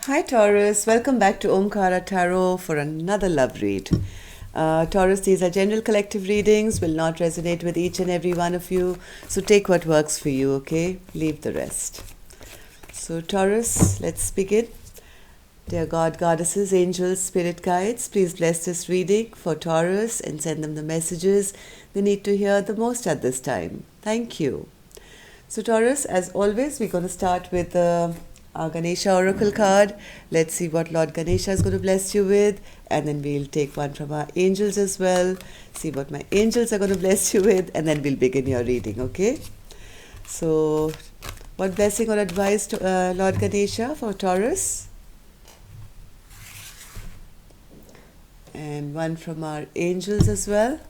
Hi Taurus, welcome back to Omkara Tarot for another love read. Taurus, these are general collective readings, will not resonate with each and every one of you, so take what works for you, okay? Leave the rest. So Taurus, let's begin. Dear God, goddesses, angels, spirit guides, please bless this reading for Taurus and send them the messages they need to hear the most at this time. Thank you. So Taurus, as always, we're going to start with our Ganesha Oracle card. Let's see what Lord Ganesha is going to bless you with, and then we'll take one from our angels as well, see what my angels are going to bless you with, and then we'll begin your reading, okay? So, what blessing or advice to Lord Ganesha for Taurus? And one from our angels as well.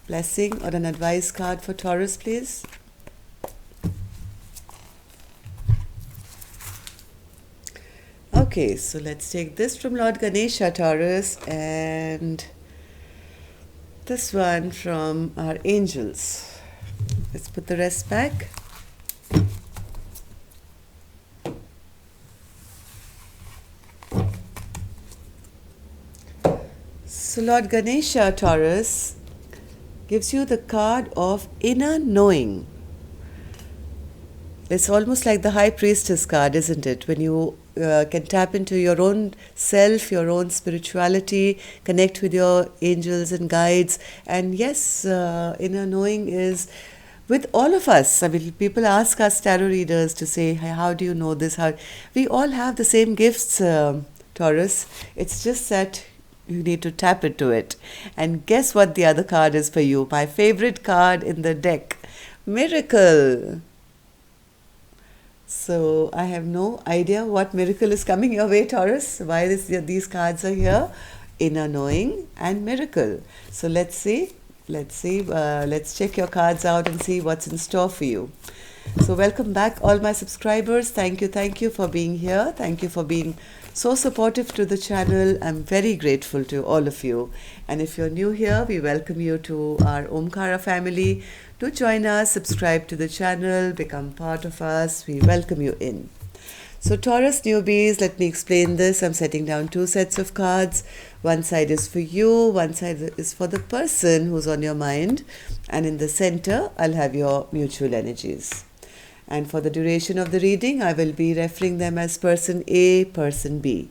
Blessing or an advice card for Taurus, please. Okay, so let's take this from Lord Ganesha, Taurus, and this one from our angels. Let's put the rest back. So Lord Ganesha, Taurus, gives you the card of inner knowing. It's almost like the High Priestess card, isn't it? When you can tap into your own self, your own spirituality, connect with your angels and guides. And yes, inner knowing is with all of us. I mean, people ask us tarot readers to say, "Hey, how do you know this?" We all have the same gifts, Taurus. It's just that you need to tap into it. And guess what the other card is for you? My favorite card in the deck, Miracle. So I have no idea what miracle is coming your way, Taurus. Why these cards are here? Inner knowing and miracle. So let's see. Let's check your cards out and see what's in store for you. So welcome back, all my subscribers. Thank you for being here. Thank you for being so supportive to the channel. I'm very grateful to all of you. And if you're new here, we welcome you to our Omkara family. Do join us, subscribe to the channel, become part of us. We welcome you in. So Taurus newbies, let me explain this. I'm setting down two sets of cards. One side is for you, one side is for the person who's on your mind. And in the center, I'll have your mutual energies. And for the duration of the reading, I will be referring them as person A, person B.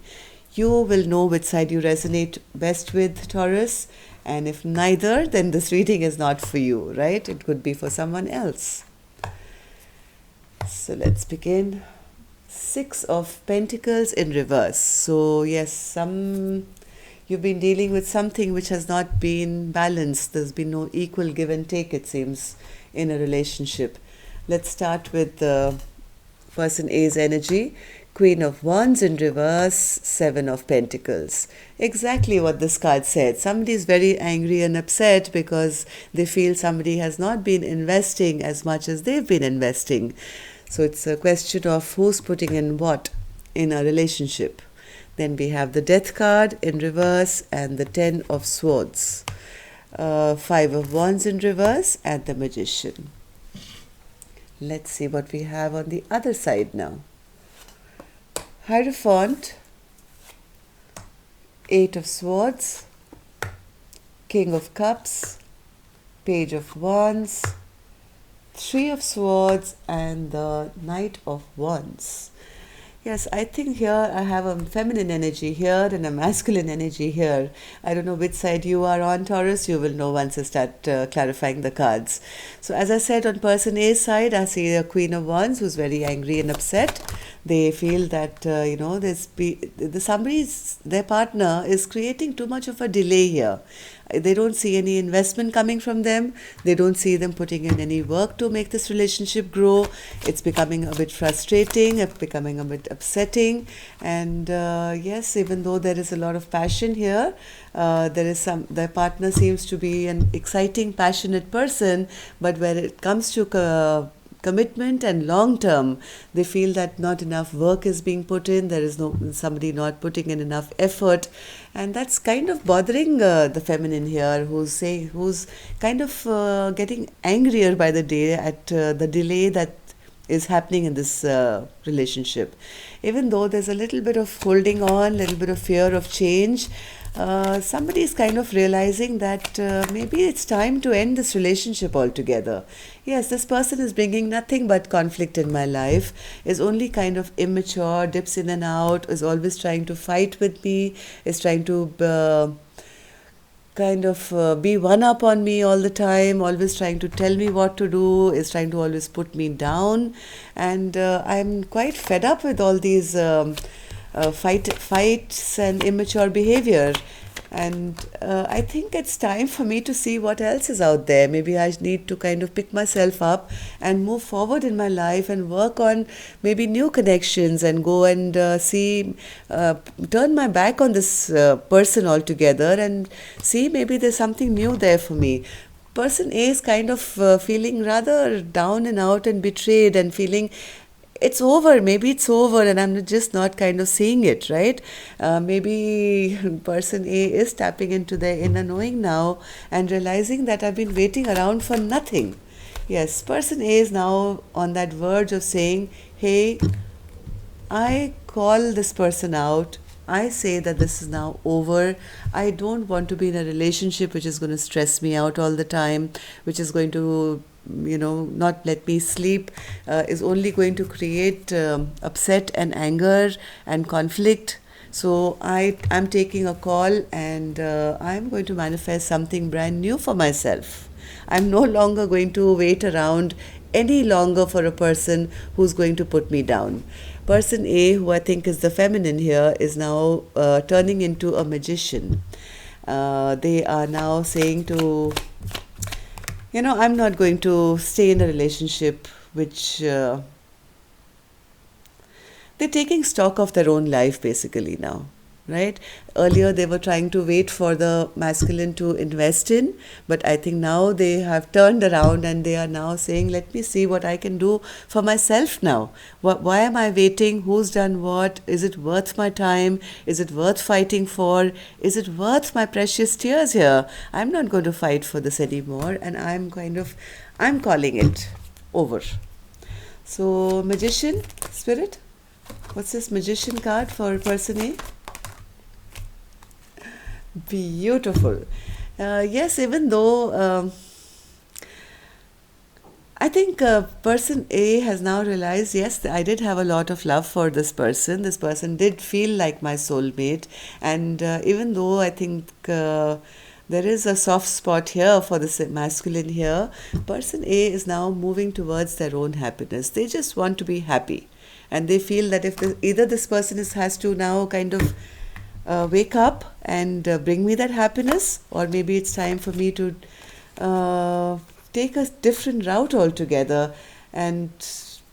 You will know which side you resonate best with, Taurus. And if neither, then this reading is not for you, right? It could be for someone else. So let's begin. Six of Pentacles in reverse. So yes, you've been dealing with something which has not been balanced. There's been no equal give and take, it seems, in a relationship. Let's start with the person A's energy. Queen of Wands in reverse, Seven of Pentacles. Exactly what this card said. Somebody is very angry and upset because they feel somebody has not been investing as much as they've been investing. So it's a question of who's putting in what in a relationship. Then we have the Death card in reverse and the Ten of Swords. Five of Wands in reverse and the Magician. Let's see what we have on the other side now. Hierophant, Eight of Swords, King of Cups, Page of Wands, Three of Swords, and the Knight of Wands. Yes, I think here I have a feminine energy here and a masculine energy here. I don't know which side you are on, Taurus. You will know once I start clarifying the cards. So as I said, on person A's side, I see a Queen of Wands who's very angry and upset. They feel that, their partner is creating too much of a delay here. They don't see any investment coming from them. They don't see them putting in any work to make this relationship grow. It's becoming a bit frustrating, it's becoming a bit upsetting. And yes, even though there is a lot of passion here, their partner seems to be an exciting, passionate person, but when it comes to commitment and long term, they feel that not enough work is being put in. There is somebody not putting in enough effort, and that's kind of bothering the feminine here, who's kind of getting angrier by the day at the delay that is happening in this relationship. Even though there's a little bit of holding on, little bit of fear of change, somebody is kind of realizing that maybe it's time to end this relationship altogether. Yes, this person is bringing nothing but conflict in my life, is only kind of immature, dips in and out, is always trying to fight with me, is trying to kind of be one up on me all the time, always trying to tell me what to do, is trying to always put me down. And I'm quite fed up with all these fights and immature behavior. And I think it's time for me to see what else is out there. Maybe I need to kind of pick myself up and move forward in my life and work on maybe new connections and go and turn my back on this person altogether and see maybe there's something new there for me. Person A is kind of feeling rather down and out and betrayed and feeling it's over, maybe it's over, and I'm just not kind of seeing it, right? Maybe person A is tapping into their inner knowing now and realizing that I've been waiting around for nothing. Yes, person A is now on that verge of saying, hey, I call this person out. I say that this is now over. I don't want to be in a relationship which is going to stress me out all the time, which is going to not let me sleep, is only going to create upset and anger and conflict. So I'm taking a call and I'm going to manifest something brand new for myself. I'm no longer going to wait around any longer for a person who's going to put me down. Person A, who I think is the feminine here, is now turning into a magician. They are now saying to I'm not going to stay in a relationship which they're taking stock of their own life basically now, right? Earlier they were trying to wait for the masculine to invest in, but I think now they have turned around and they are now saying, let me see what I can do for myself now. Why am I waiting? Who's done what? Is it worth my time? Is it worth fighting for? Is it worth my precious tears here? I'm not going to fight for this anymore, and I'm calling it over. So magician spirit, what's this magician card for person A? Beautiful. Yes, even though I think person A has now realized, yes, I did have a lot of love for this person. This person did feel like my soulmate. And even though I think there is a soft spot here for the masculine here, person A is now moving towards their own happiness. They just want to be happy. And they feel that if either this person has to now kind of wake up and bring me that happiness, or maybe it's time for me to take a different route altogether. And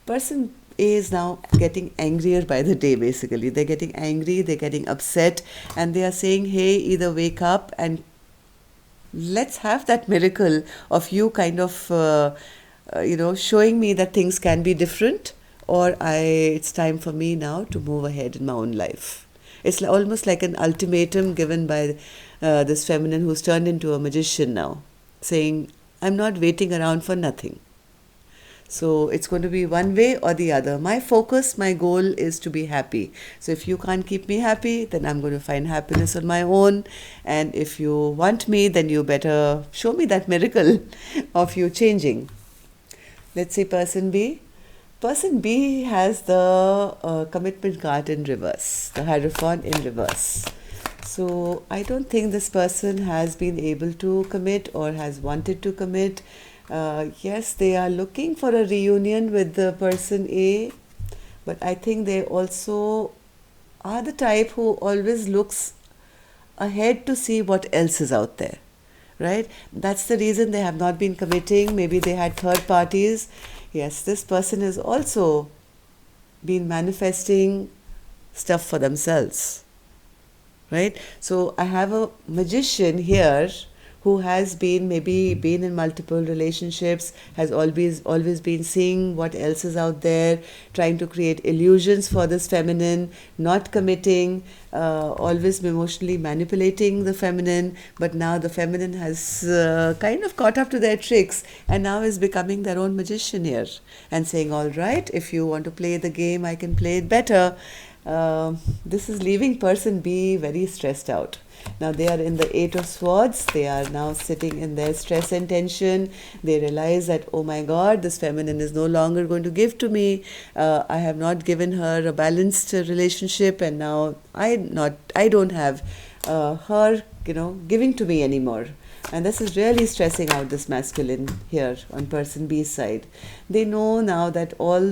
person A is now getting angrier by the day basically. They're getting angry, they're getting upset, and they are saying, hey, either wake up and let's have that miracle of you kind of showing me that things can be different, or it's time for me now to move ahead in my own life. It's almost like an ultimatum given by this feminine who's turned into a magician now, saying, I'm not waiting around for nothing. So it's going to be one way or the other. My focus, my goal is to be happy. So if you can't keep me happy, then I'm going to find happiness on my own. And if you want me, then you better show me that miracle of you changing. Let's see person B. Person B has the commitment card in reverse, the Hierophant in reverse. So I don't think this person has been able to commit or has wanted to commit. Yes, they are looking for a reunion with the person A, but I think they also are the type who always looks ahead to see what else is out there, right? That's the reason they have not been committing. Maybe they had third parties. Yes, this person has also been manifesting stuff for themselves, right? So I have a magician here who has been in multiple relationships, has always been seeing what else is out there, trying to create illusions for this feminine, not committing, always emotionally manipulating the feminine. But now the feminine has kind of caught up to their tricks, and now is becoming their own magician here, and saying, all right, if you want to play the game, I can play it better. This is leaving person B very stressed out. Now they are in the Eight of Swords. They are now sitting in their stress and tension. They realize that, oh my God, this feminine is no longer going to give to me. I have not given her a balanced relationship, and now I don't have her, giving to me anymore. And this is really stressing out this masculine here on person B's side. They know now that all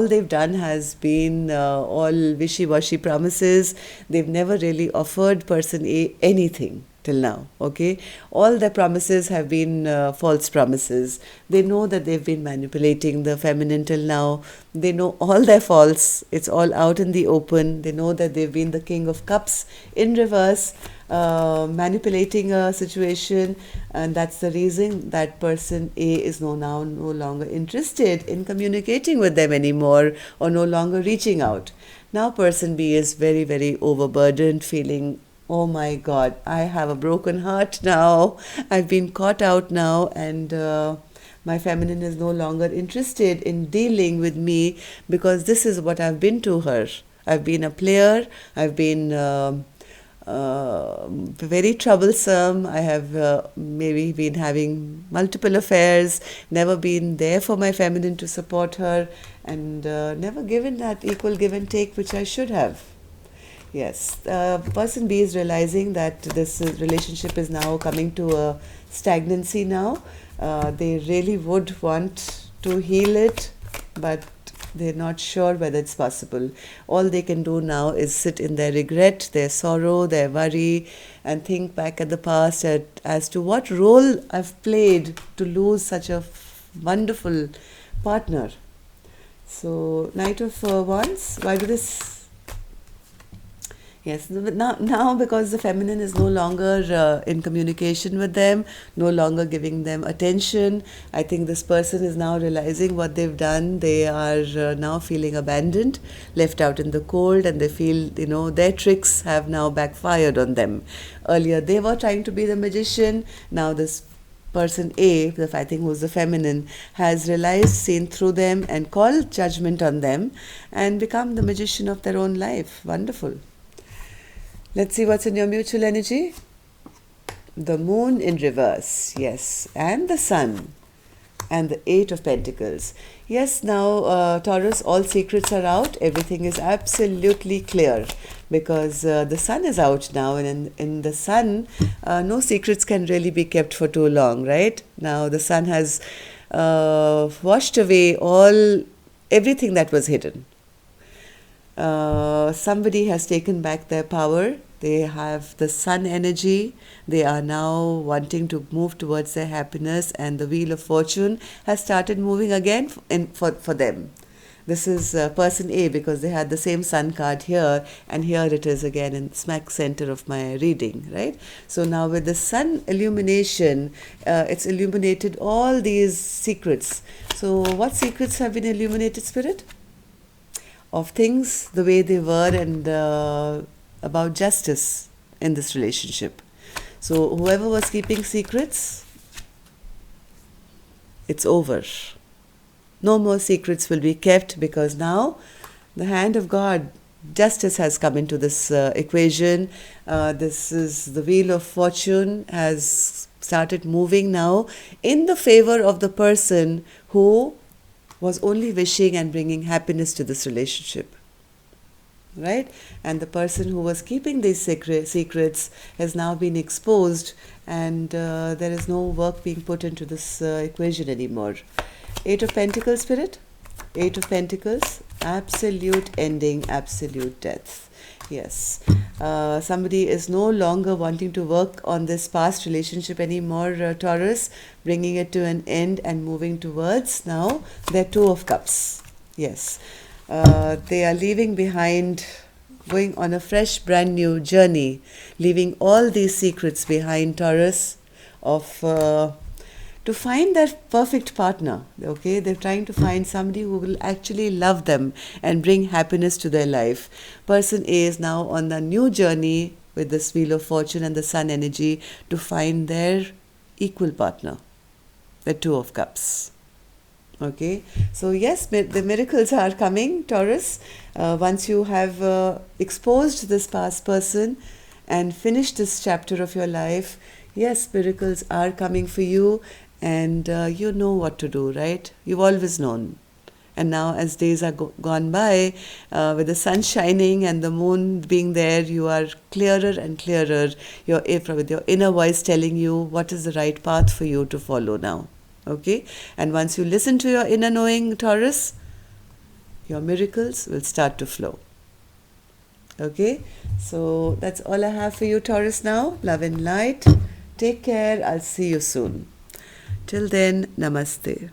they've done has been all wishy-washy promises. They've never really offered person A anything till now. Okay, all their promises have been false promises. They know that they've been manipulating the feminine till now. They know all their faults. It's all out in the open. They know that they've been the King of Cups in reverse, manipulating a situation, and that's the reason that person A is no longer interested in communicating with them anymore, or no longer reaching out. Now person B is very, very overburdened, feeling, oh my God, I have a broken heart now. I've been caught out now, and my feminine is no longer interested in dealing with me, because this is what I've been to her. I've been a player. I've been very troublesome. I have maybe been having multiple affairs, never been there for my feminine to support her, and never given that equal give and take which I should have. Yes, person B is realizing that this relationship is now coming to a stagnancy now. They really would want to heal it, but they're not sure whether it's possible. All they can do now is sit in their regret, their sorrow, their worry, and think back at the past as to what role I've played to lose such a wonderful partner. So, Knight of Wands, why do this? Yes, now because the feminine is no longer in communication with them, no longer giving them attention, I think this person is now realizing what they've done. They are now feeling abandoned, left out in the cold, and they feel, their tricks have now backfired on them. Earlier they were trying to be the magician. Now this person A, I think who's the feminine, has realized, seen through them, and called judgment on them, and become the magician of their own life. Wonderful. Let's see what's in your mutual energy. The moon in reverse, yes, and the sun, and the Eight of Pentacles. Yes, now Taurus, all secrets are out. Everything is absolutely clear, because the sun is out now, and in the sun, no secrets can really be kept for too long, right? Now the sun has washed away everything that was hidden. Somebody has taken back their power. They have the sun energy. They are now wanting to move towards their happiness, and the wheel of fortune has started moving again for them. This is person A, because they had the same sun card here, and here it is again in smack center of my reading, right? So now with the sun illumination, it's illuminated all these secrets. So what secrets have been illuminated, Spirit? Of things the way they were, and about justice in this relationship. So whoever was keeping secrets, it's over. No more secrets will be kept, because now the hand of God, justice, has come into this equation. This is the wheel of fortune has started moving now in the favor of the person who was only wishing and bringing happiness to this relationship, right? And the person who was keeping these secrets has now been exposed, and there is no work being put into this equation anymore. Eight of Pentacles, Spirit. Eight of Pentacles, absolute ending, absolute death. Yes, somebody is no longer wanting to work on this past relationship anymore, Taurus, bringing it to an end and moving towards now their Two of Cups. Yes, they are leaving behind, going on a fresh, brand new journey, leaving all these secrets behind, Taurus. of to find that perfect partner. Okay, they're trying to find somebody who will actually love them and bring happiness to their life. Person A is now on the new journey with this Wheel of Fortune and the Sun energy to find their equal partner, the Two of Cups. Okay, so yes, the miracles are coming, Taurus. Once you have exposed this past person and finished this chapter of your life, yes, miracles are coming for you, and you know what to do, right? You've always known. And now, as days are gone by, with the sun shining and the moon being there, you are clearer and clearer. With your inner voice telling you what is the right path for you to follow now. Okay? And once you listen to your inner knowing, Taurus, your miracles will start to flow. Okay? So that's all I have for you, Taurus, now. Love and light. Take care. I'll see you soon. Till then, namaste.